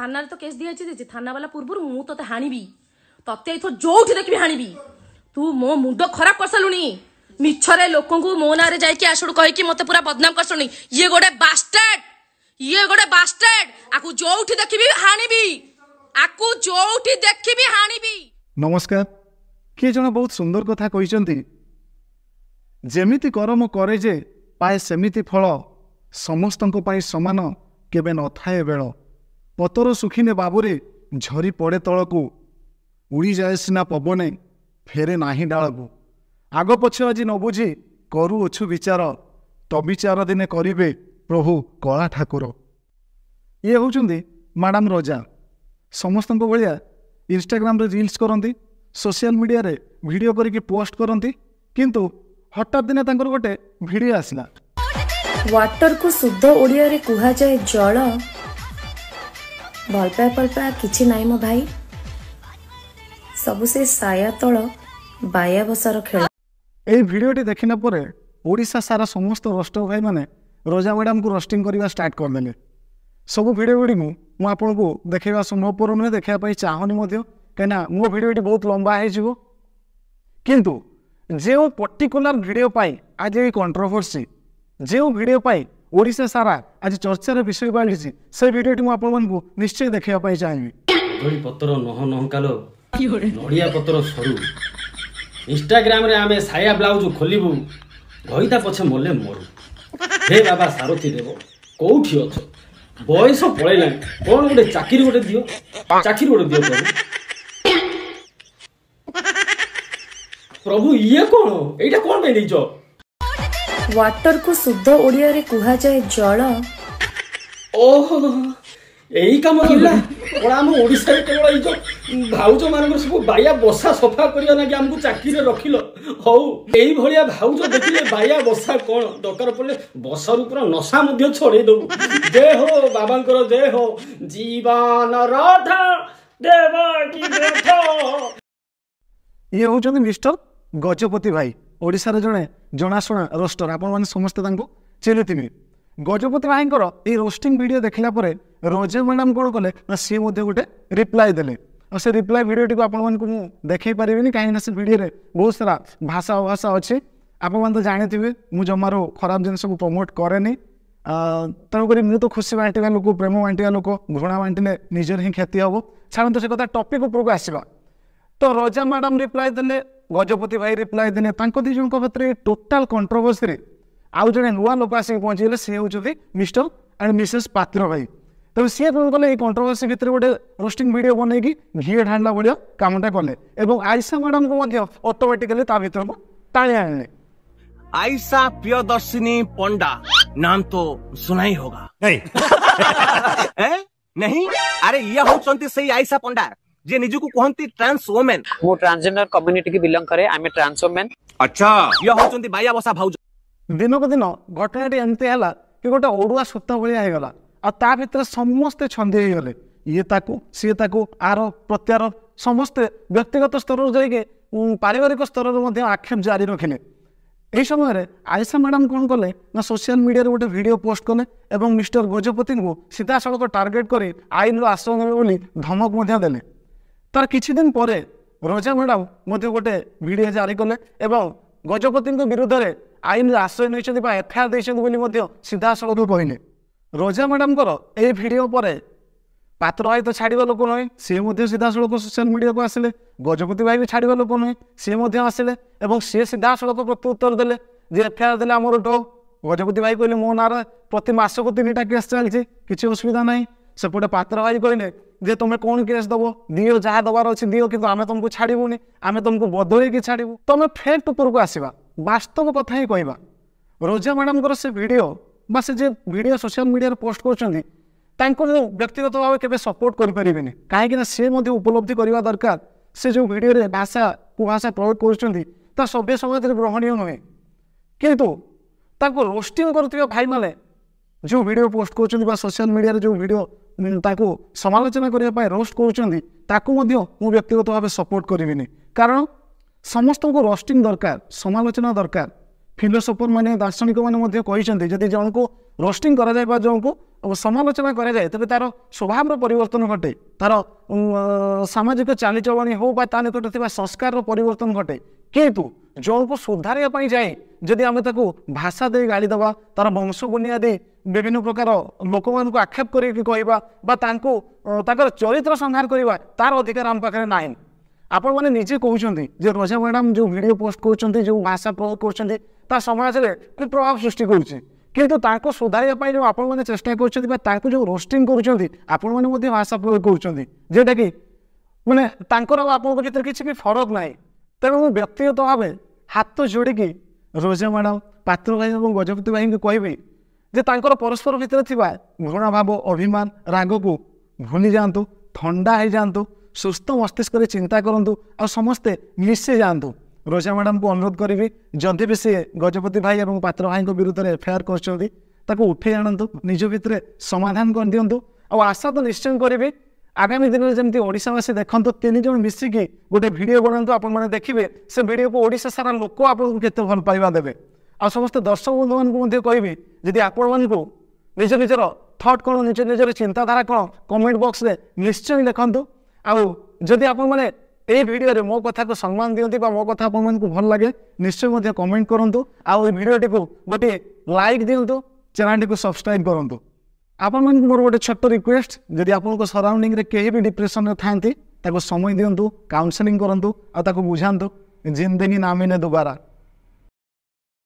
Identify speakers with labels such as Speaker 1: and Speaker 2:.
Speaker 1: थाना तो केस दिखाई थाना वाला पूर्व मु ते हाणिबी तते इथो जोठी देखबी हाणिबी तू मो मुंड खराब कर सलुनी मिछरे लोक मो ना जाइए आसुड़ कहीकि मत पूरा बदनाम कर सुनी ये गोटे बास्टेड आकु जोठी देखबी हाणिबी आकु जोठी देखबी हाणिबी।
Speaker 2: नमस्कार किए जन बहुत सुंदर कथा कहिसंती जेमिति कर्म करे जे पाए सेमिति फल समस्तंको पाई समान केबे न थाए बेल पतर सुखिने बाबुरे झरी पड़े तलकू उड़ी जाए सिना पवने फेरे नाही डालकू आग पछ आज न बुझी करूअछु विचार तविचार दिने करिबे प्रभु कला ठाकुर। ये होउचंदी मैडम रोजा समस्त भाया इंस्टाग्राम रे रील्स करती सोशल मीडिया रे वीडियो करके पोस्ट करती किंतु हठात दिने तांकर गोटे वीडियो आसला
Speaker 3: वाटर को शुद्ध ओडिया रे कुहा जाए जल भलपा किछि नाई मो भाई सबु से साया तल बाया बसार खेल।
Speaker 2: ए वीडियोटी देखिना परे ओडिशा सारा समस्त रोस्ट भाई माने रोजा मैडम को रोस्टिंग करवा स्टार्ट कर देले सब वीडियो गुडी मु आपन को देखैबा संभवपर नुहे देखा पाई चाहनी मध्य कहिना मो वीडियोटी बहुत लंबा है जीवो किंतु जे पर्टिकुलर वीडियो पाई आज ये कंट्रोवर्सी जो वीडियो पाई ओडिशा सारा आज चर्चार विषय बाढ़ी से वीडियोटी मुझे आपको निश्चय देखा चाहिए।
Speaker 4: कदली पत्र नह नहकालो नड़िया पत्र सरू इंस्टाग्राम रे आमे साया ब्लाउज खोलबू घईता पछे मले मरू हे बाबा सारथी देव कोठी अछ बयस पळैला कोन गोटे चाकरी गोटे दियो प्रभु ये कौन एटा कौन पे नीचो
Speaker 3: वाटर को शुद्ध ओडिया रे कुहा जाए जल
Speaker 4: ओहो एही काम करला ओला हम ओडिसा रे केवल इजो भाउजो मानकर सब बाया बसा सफा करिया ना कि हमको चाकरी रे रखिलो हौ एही भलिया भाउजो देखिले बाया बसा कोन दरकार पड़ले बसा रू पूरा नशा मध्ये छोड़े दो जय हो बाबांकर जय हो जीवन राधा देवा की देखो।
Speaker 2: ये होचंदी मिस्टर गजपति भाई ओडिशा रे जणे जनाशुना रोस्टर आपण माने समस्त तांको चिन्हिथिबे गजपति भाई ये रोस्टिंग वीडियो देखला परे रोजा मैडम कौन कले ना सी गोटे रिप्लाई देले और से रिप्लाई वीडियो को आपण को देखै परिबिनी कहीं से वीडियो रे बहुत सारा भाषा भाषा अच्छे आपण तो जानिथिबे मु जमारो खराब जिनस को प्रमोट करेनी तेणुक मु तो खुशी बांटा लोक प्रेम बांटा लोक घृणा बांटिले निजर ही क्षति हम छाड़ू से कथा टॉपिक उपरको आसवा तो रोजा मैडम रिप्लाई देले गजपति भाई रिप्लाई देने दी जन क्षेत्र टोटाल कंट्रोवर्सी आउ जड़े नुआ लोक आसिक पहुँचीगले सी हूँ मिस्टर एंड मिसेस पात्र भाई तब सी कौन कले कंट्रोवर्सी भितर गोटे रोस्टिंग वीडियो बनईकी घी ढाणला भाया कामटा कले और आयशा मैडम को ऑटोमेटिकली ता भीतर को टाणी आने।
Speaker 5: आयशा प्रियदर्शिनी पंडा नाम तो सुना ही होगा नहीं नहीं अरे ये होचंती सही आयशा पंडा जे निजु को कहंती ट्रांस वुमेन
Speaker 6: वो ट्रांसजेंडर कम्युनिटी की बिलोंग करे आई एम ट्रांस वुमेन।
Speaker 5: अच्छा ये होचंती बाया बसा भाउज
Speaker 2: दिन को दिन घटनाटी एमती है कि गोटे ओडुआ सूत भाया होगला आ ता भीतर समस्ते छंदी हो गले ये ताकू सी ताकू आर प्रत्यार समस्ते व्यक्तिगत स्तर जाइए पारिवारिक स्तर में आक्षेप जारी रखिले। यही समय आयशा मैडम कौन कले ना सोशल मीडिया गोटे वीडियो पोस्ट कले और मिस्टर गजपति को सीधा सड़क टार्गेट कर आईन आश्रय नेबे बोली धमक देले तार किछि दिन परे रोजा मैडम गोटे वीडियो जारी कले एवं गजपति विरुद्ध में आईन आश्रय नहीं एफआईआर देते सीधा सड़क कहले रोजा मैडम ए वीडियो पर पात्र भाई तो छाड़ा लोक नुहे सी सीधा सड़क सोशल मीडिया को आसिले गजपति भाई भी छाड़ा लोक नुहे सी आसिले सी सीधा सड़क प्रत्युत्तर देले जे एफआईआर देले आमर डो गजपति भाई कहले मो नार प्रति मास को 3टा केस चलती किसी असुविधा ना सेपटे पात्र भाई कहले जे तुम कौन केस दब दियो जहाँ दबार अच्छे दियो कि आम तुमको छाड़बूनी आम तुमको बदल छाड़ू तुम फैक्ट उपरको आसवा वास्तव कथा ही कहवा रोजा मैडम से वीडियो बा से वीडियो सोशल मीडिया पोस्ट कर व्यक्तिगत भाव के सपोर्ट करें कहीं सी उपलब्धि करने दरकार से जो वीडियो भाषा को भाषा प्रयोग कर सभ्य समाज में ग्रहणीय नुहे किंतु रोस्टिंग कर भाई मैंने जो वीडियो पोस्ट कर सोशल मीडिया जो वीडियो ताकू समालोचना करने रोस्ट कर व्यक्तिगत भाव सपोर्ट करी कारण समस्त को रोस्टिंग दरकार समालोचना दरकार फिलोसोफर मैंने दार्शनिक मैंने जदि जन को रोस्टिंग करा जाए जन को समालोचना करा जाए तेज तार स्वभाव परिवर्तन घटे तार सामाजिक चालीचलणी हो निकट संस्कार परिवर्तन घटे किंतु जन को सुधारे जाए जदि आम भाषा दे गाड़ी दबा तार वंश बुनिया दे विभिन्न प्रकार लोक मान आक्षेप कर चरित्र संहार करवा तार अधिकार आम पाखे ना आपण मैंने निजे कहते जे रोजा मैडम जो वीडियो पोस्ट कर जो भाषा प्रयोग कर समाज में प्रभाव सृष्टि कर सुधारे जो आपण मैंने चेष्टा कर जो रोस्टिंग कर भाषा प्रयोग करटा कि मैंने आपको भर किसी भी फरक ना तेणु व्यक्तिगत भाव हाथ जोड़ी रोजा मैडम पात्र भाई और गजपति भाई को कहबी जे परस्पर भितर घृणा भाव अभिमान राग को भूली जातु ठंडा हो जातु सुस्थ मस्तिष्क चिंता करूँ आ समस्ते मिसे जातु रोजा मैडम को अनुरोध करी जदि भी सी गजपति भाई और पात्र भाई विरुद्ध में एफआईआर कर उठे आणतु निज भितर समाधान कर दिंतु आशा तो निश्चय करी आगामी दिन में जमी ओडावासी देखते तीन जन मिसिकी गोटे भिड बनातु आपने देखिए से भिड को ओडिशा सारा लोक आपको केते भल पाइबा देवे आ समस्त दर्शक बंधु मान कहबी जदि आपण को निज निजर थट कौन निज निजर चिंताधारा कौन कमेंट बॉक्स में निश्चय लिखु आदि आपण मैंने ये भिडियो मो कथा को सम्मान दिखती मो कथा आपको भल लगे निश्चय कमेंट करूँ आउ भिडियोटी को गोटे लाइक दिंतु चैनल को सब्सक्राइब करूँ आपण मन मोर गोटे छोट रिक्वेस्ट जदि आपको सराउंडिंग रे कहीं भी डिप्रेशन में था समय दिंतु काउंसलिंग करूँ बुझातु जिंदगी ना मिले दोबारा।